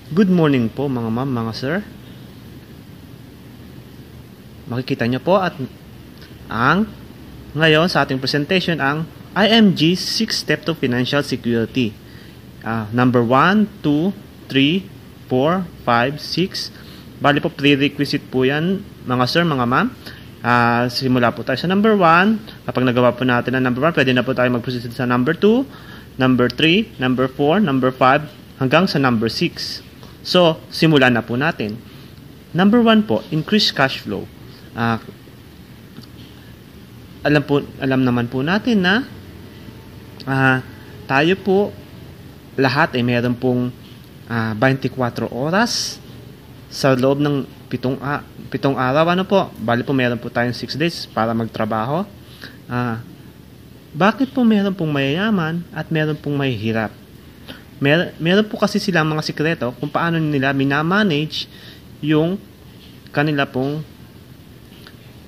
Good morning po mga ma'am, mga sir. Makikita nyo po at ngayon sa ating presentation ang IMG 6 Step to Financial Security. Number 1, 2, 3, 4, 5, 6. Bali po prerequisite po yan mga sir, mga ma'am. Simula po tayo sa number 1. Kapag nagawa po natin ang number 1, pwede na po tayo mag-proceed sa number 2, number 3, number 4, number 5, hanggang sa number 6. So, simulan na po natin. Number 1 po, increase cash flow. Alam naman po natin na tayo po lahat ay meron pong 24 oras sa loob ng 7 araw. Ano po? Bali po meron po tayong 6 days para magtrabaho. Bakit po meron pong mayayaman at meron pong mahihirap? Meron po kasi silang mga sikreto kung paano nila minamanage yung kanila pong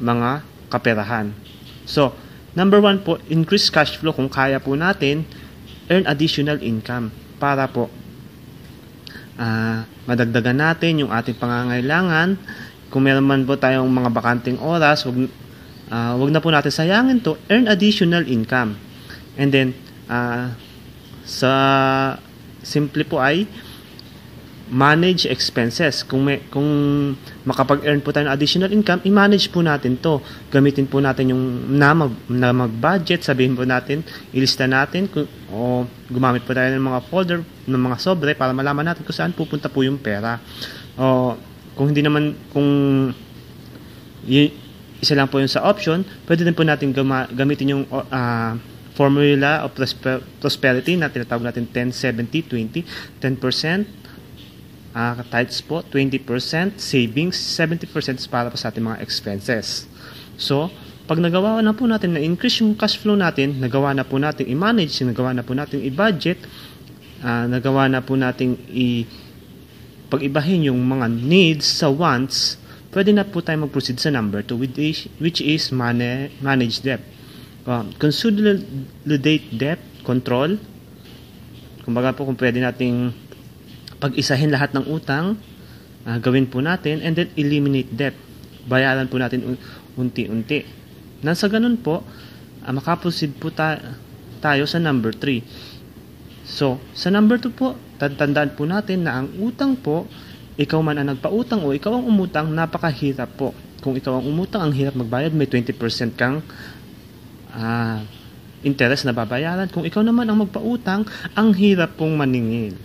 mga kaperahan. So, number 1 po, increase cash flow. Kung kaya po natin, earn additional income para po madagdagan natin yung ating pangangailangan. Kung meron man po tayong mga bakanting oras, wag na po natin sayangin to, earn additional income. And then, sa simple po ay manage expenses. Kung makapag-earn po tayo ng additional income, i-manage po natin to. Gamitin po natin yung na mag-budget, sabihin po natin, ilista natin, o gumamit po tayo ng mga folder, ng mga sobre para malaman natin kung saan pupunta po yung pera. O kung hindi naman, kung isa lang po yung sa option, pwede din po natin gamitin yung formula of prosperity na tinatawag natin 10-70-20, 10% tithes po, 20% savings, 70% para pa sa ating mga expenses. So, pag nagawa na po natin na increase yung cash flow natin, nagawa na po natin i-manage, nagawa na po natin i-budget, nagawa na po natin pag-ibahin yung mga needs sa wants, pwede na po tayo mag-proceed sa number 2, which is manage debt. Consolidate debt control. Kumbaga po kung pwede nating pag-isahin lahat ng utang, gawin po natin, and then eliminate debt. Bayaran po natin unti-unti. Nang sa ganun po, makaproceed po tayo sa number 3. So, sa number 2 po, tandaan po natin na ang utang po, ikaw man ang nagpautang o ikaw ang umutang, napakahirap po. Kung ikaw ang umutang, ang hirap magbayad, may 20% kang interest na babayaran. Kung ikaw naman ang magpautang, ang hirap pong maningil.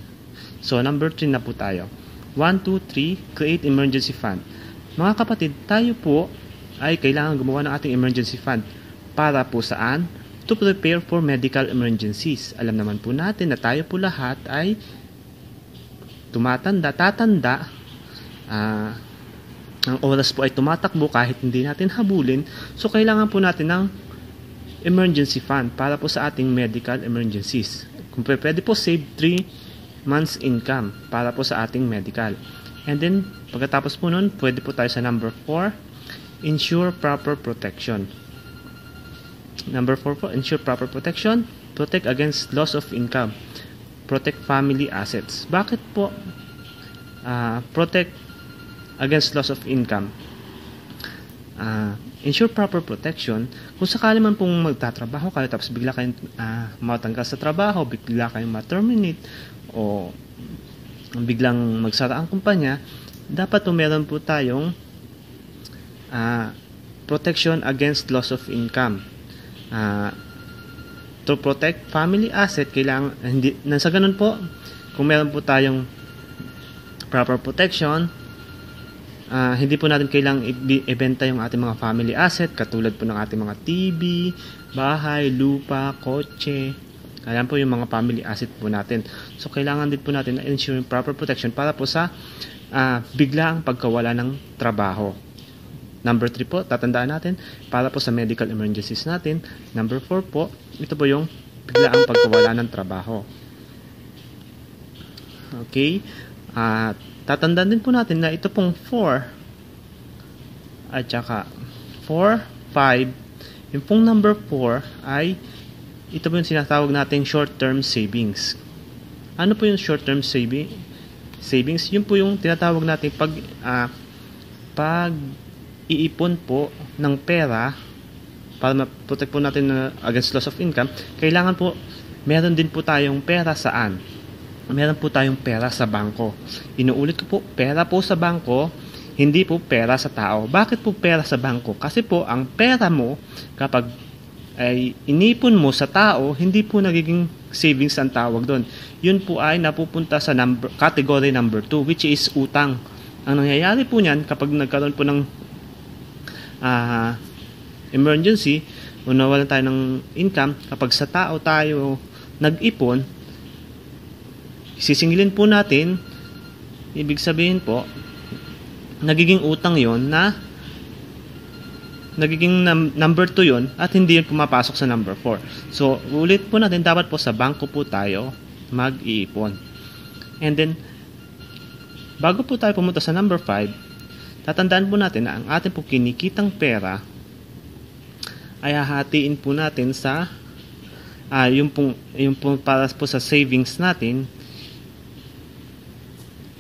So, number 3 na po tayo. 1, 2, 3, create emergency fund. Mga kapatid, tayo po ay kailangan gumawa ng ating emergency fund. Para po saan? To prepare for medical emergencies. Alam naman po natin na tayo po lahat ay tatanda. Ang oras po ay tumatakbo kahit hindi natin habulin. So, kailangan po natin ng emergency fund para po sa ating medical emergencies. Kung pwede po, save 3 months income para po sa ating medical. And then, pagkatapos po nun, pwede po tayo sa number 4, ensure proper protection. Number 4 po, ensure proper protection, protect against loss of income, protect family assets. Bakit po protect against loss of income? Ensure proper protection, kung sakali man pong magtatrabaho kayo tapos bigla kayong matanggal sa trabaho, bigla kayong ma-terminate, o biglang magsara ang kumpanya, dapat po meron po tayong protection against loss of income. To protect family asset, kailangan, sa ganun po, kung meron po tayong proper protection, hindi po natin kailangang ibenta yung ating mga family asset, katulad po ng ating mga TV, bahay, lupa, kotse. Ayan po yung mga family asset po natin. So, kailangan din po natin na ensure proper protection para po sa biglaang pagkawala ng trabaho. Number 3 po, tatandaan natin, para po sa medical emergencies natin. Number 4 po, ito po yung biglaang pagkawala ng trabaho. Okay? Tatandaan din po natin na ito pong 4 at saka 4, 5, yung pong number 4 ay ito po yung sinatawag nating short-term savings. Ano po yung short-term savings. Yun po yung tinatawag natin pag iipon po ng pera para ma-protect po natin against loss of income. Kailangan po meron din po tayong pera saan? Meron po tayong pera sa bangko. Inuulit ko po, pera po sa bangko, hindi po pera sa tao. Bakit po pera sa bangko? Kasi po ang pera mo kapag ay inipon mo sa tao, hindi po nagiging savings ang tawag doon. Yun po ay napupunta sa category number 2, which is utang. Ang nangyayari po niyan kapag nagkaroon po ng emergency o nawalan tayo ng income, kapag sa tao tayo nag-ipon, sisingilin po natin, ibig sabihin po, nagiging utang yon na nagiging number 2 yon at hindi yun pumapasok sa number 4. So, ulit po natin, dapat po sa bangko po tayo mag-iipon. And then, bago po tayo pumunta sa number 5, tatandaan po natin na ang ating po kinikitang pera ay hahatiin po natin sa yung pong para po sa savings natin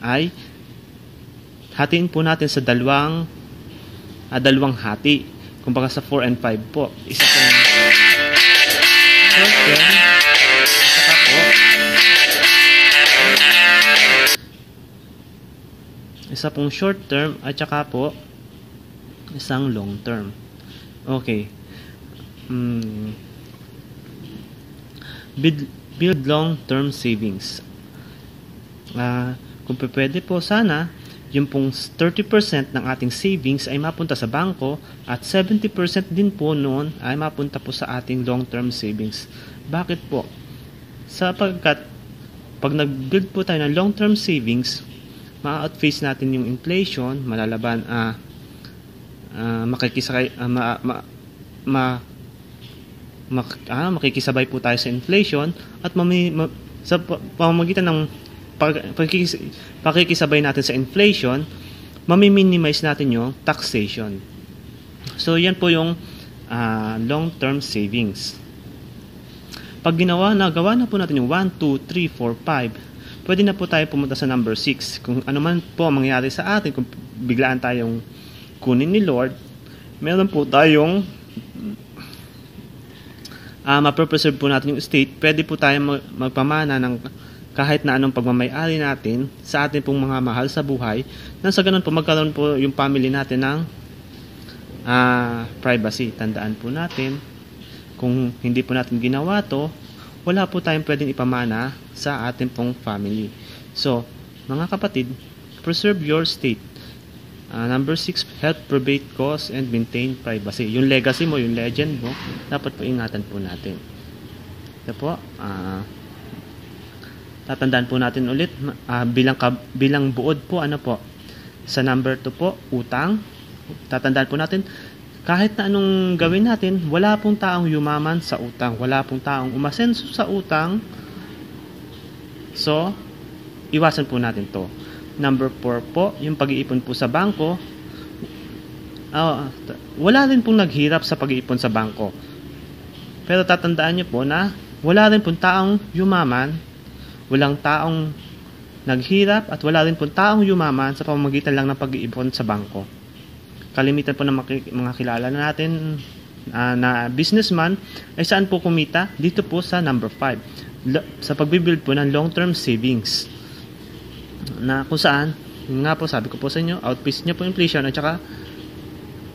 ay hatiin po natin sa dalawang hati. Kumbaga sa 4 and 5 po. Isa pong short term, saka po isa pong short term at saka po isang long term. Okay. Build long-term savings. Kung pwede po sana, yung pong 30% ng ating savings ay mapunta sa bangko at 70% din po noon ay mapunta po sa ating long-term savings. Bakit po? Sapagkat pag nag-build po tayo ng long-term savings, ma-outface natin yung inflation, malalaban, makikisabay po tayo sa inflation at sa pamamagitan ng pakikisabay natin sa inflation, mami-minimize natin yung taxation. So, yan po yung long-term savings. Pag nagawa na po natin yung 1, 2, 3, 4, 5, pwede na po tayo pumunta sa number 6. Kung ano man po mangyari sa atin, kung biglaan tayong kunin ni Lord, meron po tayong mapreserve po natin yung estate. Pwede po tayo magpamana ng kahit na anong pagmamay-ari natin sa atin pong mga mahal sa buhay, nang sa ganun po magkaroon po yung family natin ng privacy. Tandaan po natin, kung hindi po natin ginawa to, wala po tayong pwedeng ipamana sa atin pong family. So, mga kapatid, preserve your estate. Number 6, help probate costs and maintain privacy. Yung legacy mo, yung legend mo, dapat po ingatan po natin. Ito po, tatandaan po natin ulit, bilang buod po, ano po, sa number 2 po, utang. Tatandaan po natin, kahit na anong gawin natin, wala pong taong yumaman sa utang, wala pong taong umasenso sa utang. So, iwasan po natin to. Number 4 po, yung pag-iipon po sa bangko. Wala rin pong naghirap sa pag-iipon sa bangko. Pero tatandaan nyo po na wala rin pong taong yumaman, walang taong naghirap, at wala rin pong taong yumaman sa pamamagitan lang ng pag-iipon sa bangko. Kalimitan po ng mga kilala natin na businessman ay saan po kumita? Dito po sa number 5. Sa pagbibuild po ng long-term savings. Na kung saan, nga po sabi ko po sa inyo, outpace niya po inflation at saka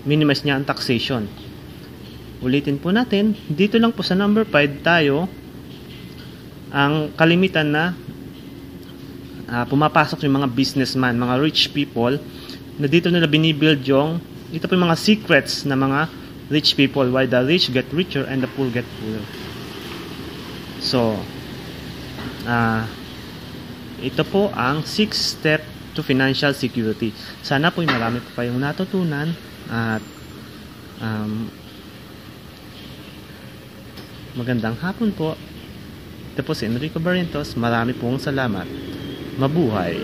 minimize niya ang taxation. Ulitin po natin, dito lang po sa number 5 tayo ang kalimitan na pumapasok yung mga businessman, mga rich people, na dito nila binibuild yung, ito po yung mga secrets na mga rich people, why the rich get richer and the poor get poorer. So, ito po ang 6 step to financial security. Sana po marami po kayong natutunan at magandang hapon po. Ito po si Enrico Barrientos. Marami pong salamat. Mabuhay!